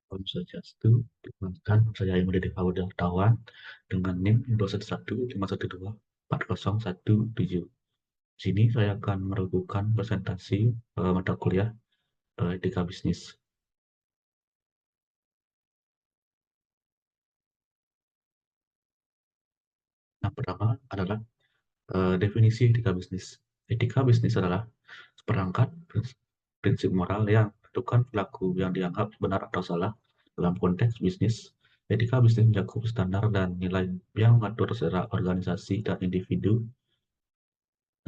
Om Swastiastu, perkenalkan saya yang Dede Dartawan dengan NIM 21151240117. Di sini saya akan meragukan presentasi mata kuliah etika bisnis. Yang pertama adalah definisi etika bisnis. Etika bisnis adalah seperangkat prinsip moral yang menentukan perilaku yang dianggap benar atau salah dalam konteks bisnis. Etika bisnis mencakup standar dan nilai yang mengatur secara organisasi dan individu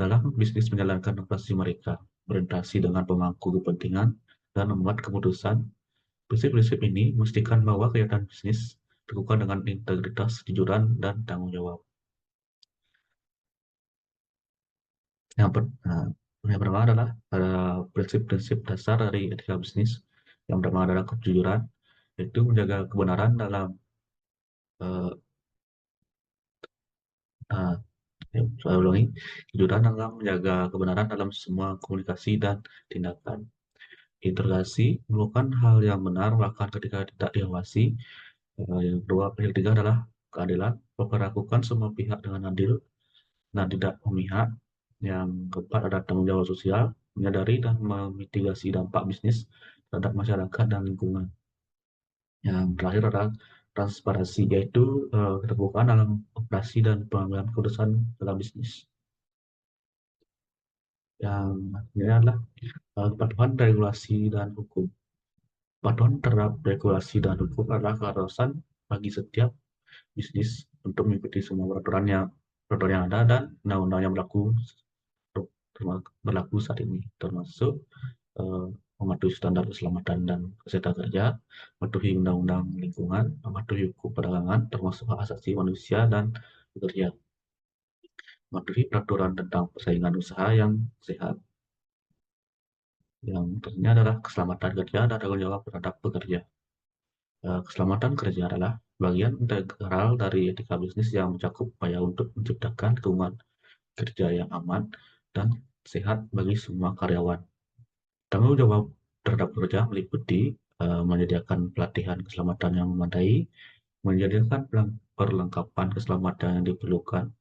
dalam bisnis menjalankan operasi mereka, berinteraksi dengan pemangku kepentingan, dan membuat keputusan. Prinsip-prinsip ini memastikan bahwa kegiatan bisnis dilakukan dengan integritas, kejujuran, dan tanggung jawab. Yang, per, nah, yang pertama adalah prinsip-prinsip dasar dari etika bisnis. Yang pertama adalah kejujuran, yaitu menjaga kebenaran dalam uh, uh, saya ulangi, kejujuran dalam menjaga kebenaran dalam semua komunikasi dan tindakan. Integrasi merupakan hal yang benar bahkan ketika tidak diawasi. Yang ketiga adalah keadilan, memperlakukan semua pihak dengan adil dan tidak memihak. Yang keempat adalah tanggung jawab sosial, menyadari dan memitigasi dampak bisnis terhadap masyarakat dan lingkungan. Yang terakhir adalah transparansi, yaitu keterbukaan dalam operasi dan pengambilan keputusan dalam bisnis. Yang ini adalah kepatuhan regulasi dan hukum. Kepatuhan terhadap regulasi dan hukum adalah keharusan bagi setiap bisnis untuk mengikuti semua peraturan yang ada dan undang-undang yang berlaku saat ini, termasuk eh, mematuhi standar keselamatan dan kesehatan kerja, mematuhi undang-undang lingkungan, mematuhi hukum perdagangan, termasuk hak asasi manusia dan pekerja, mematuhi peraturan tentang persaingan usaha yang sehat. Yang ternyata adalah keselamatan kerja dan tanggung jawab terhadap pekerja. Keselamatan kerja adalah bagian integral dari etika bisnis yang mencakup upaya untuk menciptakan lingkungan kerja yang aman dan sehat bagi semua karyawan. Tanggung jawab terhadap pekerja meliputi menyediakan pelatihan keselamatan yang memadai, menyediakan perlengkapan keselamatan yang diperlukan,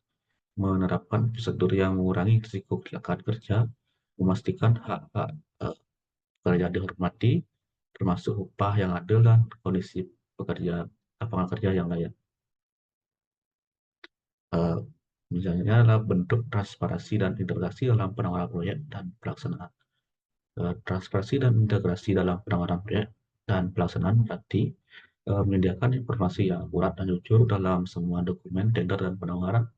menerapkan prosedur yang mengurangi risiko kecelakaan kerja, memastikan hak-hak pekerja dihormati, termasuk upah yang adil dan kondisi pekerja lapangan kerja yang layak. Uh, Misalnya adalah bentuk transparansi dan integrasi dalam penanganan proyek dan pelaksanaan. Transparansi dan integrasi dalam penanganan proyek dan pelaksanaan berarti menyediakan informasi yang akurat dan jujur dalam semua dokumen tender dan penawaran,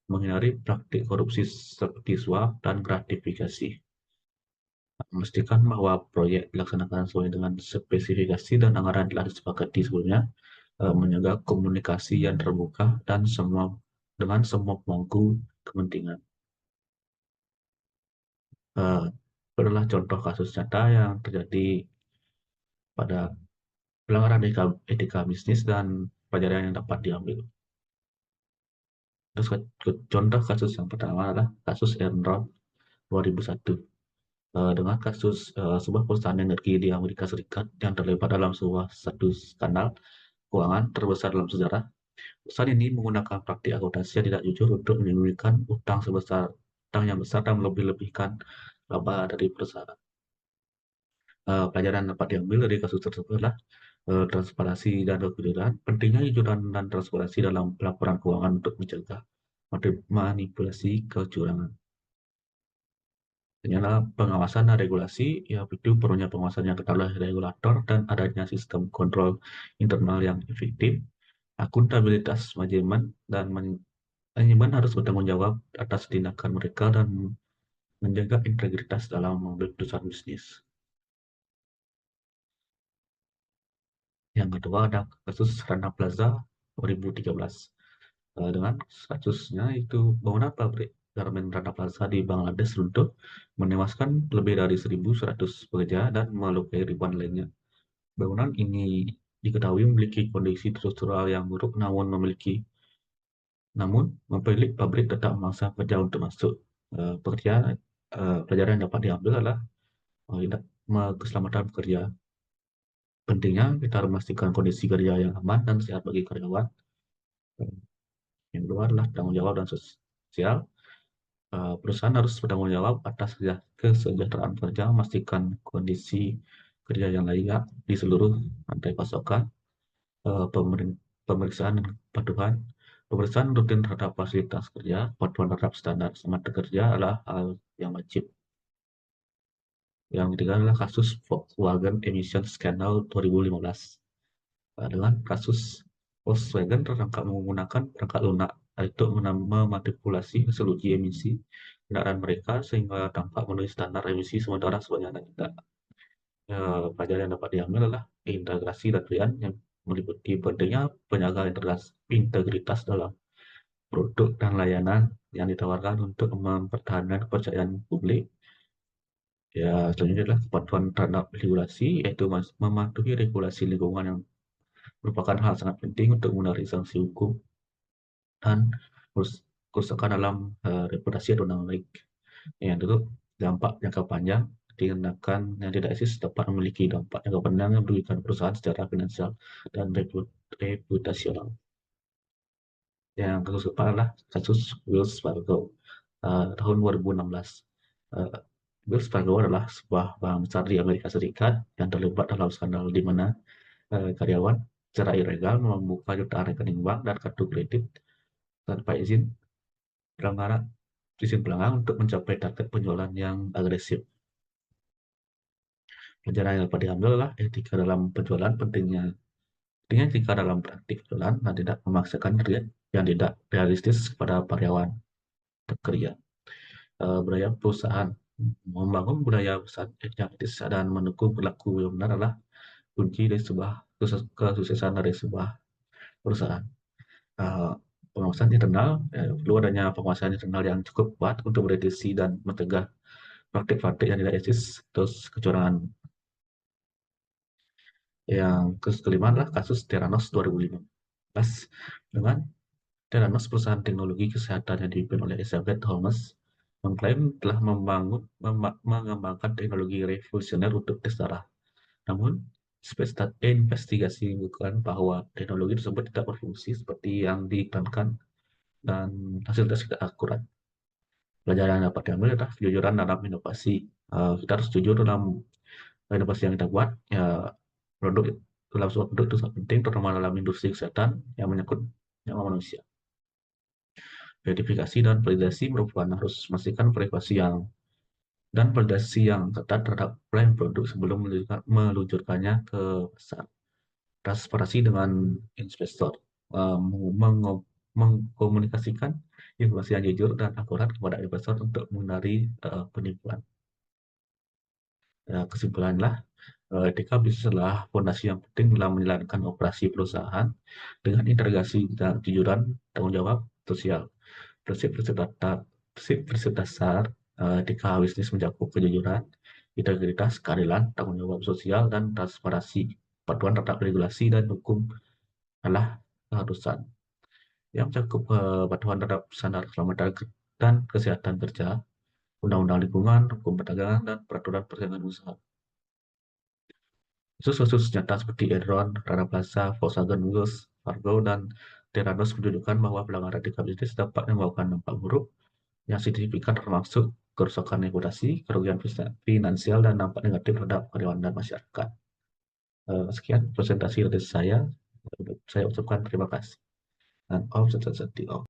menghindari praktik korupsi seperti suap dan gratifikasi, memastikan bahwa proyek dilaksanakan sesuai dengan spesifikasi dan anggaran telah disepakati sebelumnya, menjaga komunikasi yang terbuka dan dengan semua pemangku kepentingan. Adalah contoh kasus nyata yang terjadi pada pelanggaran etika bisnis dan pelajaran yang dapat diambil. Terus contoh kasus yang pertama adalah kasus Enron 2001. Dengan kasus sebuah perusahaan energi di Amerika Serikat yang terlibat dalam satu skandal keuangan terbesar dalam sejarah. Perusahaan ini menggunakan praktik akuntansi yang tidak jujur untuk menyembunyikan utang yang besar dan melebih-lebihkan laba dari perusahaan. Pelajaran dapat diambil dari kasus tersebut adalah transparansi dan kejujuran. Pentingnya kejujuran dan transparansi dalam pelaporan keuangan untuk mencegah manipulasi kecurangan. Ternyata pengawasan dan regulasi, yaitu perlunya pengawasan yang ketat oleh regulator dan adanya sistem kontrol internal yang efektif. Akuntabilitas manajemen harus bertanggung jawab atas tindakan mereka dan menjaga integritas dalam mengambil keputusan bisnis. Yang kedua ada kasus Rana Plaza 2013. Dengan kasusnya itu bangunan pabrik garmen Rana Plaza di Bangladesh runtuh, menewaskan lebih dari 1.100 pekerja dan melukai ribuan lainnya. Bangunan ini diketahui memiliki kondisi struktural yang buruk, namun pemilik pabrik tetap memaksa pekerja untuk masuk. Pelajaran yang dapat diambil adalah keselamatan pekerja. Pentingnya kita memastikan kondisi kerja yang aman dan sehat bagi karyawan. Yang kedua adalah tanggung jawab dan sosial. Perusahaan harus bertanggung jawab atas kesejahteraan kerja, memastikan kondisi kerja yang layak di seluruh rantai pasokan. Pemeriksaan dan kepatuhan. Pemeriksaan rutin terhadap fasilitas kerja, kepatuhan terhadap standar selamatan kerja adalah hal yang wajib. Yang ketiga adalah kasus Volkswagen Emission Scandal 2015. Dengan kasus Volkswagen tertangkap menggunakan perangkat lunak untuk memanipulasi hasil uji emisi kendaraan mereka sehingga tampak memenuhi standar emisi sementara sebenarnya tidak. Pelajaran yang dapat diambil adalah integrasi dan pilihan yang meliputi pentingnya penjaga integritas dalam produk dan layanan yang ditawarkan untuk mempertahankan kepercayaan publik. Ya, selanjutnya adalah kepatuhan terhadap regulasi, yaitu mematuhi regulasi lingkungan yang merupakan hal sangat penting untuk menghindari sanksi hukum dan kerusakan dalam reputasi atau nama baik. Yang kedua, dampak jangka panjang. Tindakan yang tidak etis dapat memiliki dampak jangka panjang yang merugikan perusahaan secara finansial dan reputasional. Yang keempat adalah kasus Wells Fargo tahun 2016. Wells Fargo adalah sebuah bank besar di Amerika Serikat yang terlibat dalam skandal di mana karyawan secara ilegal membuka jutaan rekening bank dan kartu kredit tanpa izin pelanggan untuk mencapai target penjualan yang agresif. Pelajaran yang dapat diambil adalah etika dalam penjualan. Pentingnya etika dalam praktik penjualan dan tidak memaksakan kerja yang tidak realistis kepada karyawan pekerja. Budaya perusahaan. Membangun budaya perusahaan yang etis dan mendukung perilaku yang benar adalah kunci dari sebuah kesuksesan dari sebuah perusahaan. Pengawasan internal, perlu adanya pengawasan internal yang cukup kuat untuk mereduksi dan mencegah praktik-praktik yang tidak etis, terus kecurangan. Yang kelima adalah kasus Theranos 2015. Dengan Theranos, perusahaan teknologi kesehatan yang dipimpin oleh Elizabeth Holmes, mengklaim telah mengembangkan teknologi revolusioner untuk tes darah. Namun, investigasi menunjukkan bahwa teknologi tersebut tidak berfungsi seperti yang diiklankan dan hasil tes tidak akurat. Pelajaran yang dapat diambil adalah kejujuran dalam inovasi. Kita harus jujur dalam inovasi yang kita buat. Ya, produk dalam sebuah produk itu sangat penting, terutama dalam industri kesehatan yang menyangkut nyawa manusia. Verifikasi dan validasi merupakan harus memastikan privasi dan validasi yang ketat terhadap klaim produk sebelum meluncurkannya ke pasar. Transparansi dengan investor, mengkomunikasikan informasi yang jujur dan akurat kepada investor untuk menghindari penipuan. Kesimpulannya, etika bisnis adalah fondasi yang penting dalam menjalankan operasi perusahaan dengan integrasi dan kejujuran, tanggung jawab sosial. Prinsip-prinsip dasar etika bisnis mencakup kejujuran, integritas, keadilan, tanggung jawab sosial, dan transparansi. Patuhan terhadap regulasi dan hukum adalah keharusan yang mencakup patuhan terhadap standar keselamatan dan kesehatan kerja, undang-undang lingkungan, hukum perdagangan, dan peraturan persaingan usaha. Kasus-kasus nyata seperti Enron, Rana Plaza, Volkswagen, Wells Fargo, dan Theranos menunjukkan bahwa pelanggaran etika bisnis dapat membawakan dampak buruk yang signifikan, termasuk kerusakan reputasi, kerugian finansial, dan dampak negatif terhadap karyawan dan masyarakat. Sekian presentasi dari saya. Saya ucapkan terima kasih. Dan Om Swastiastu.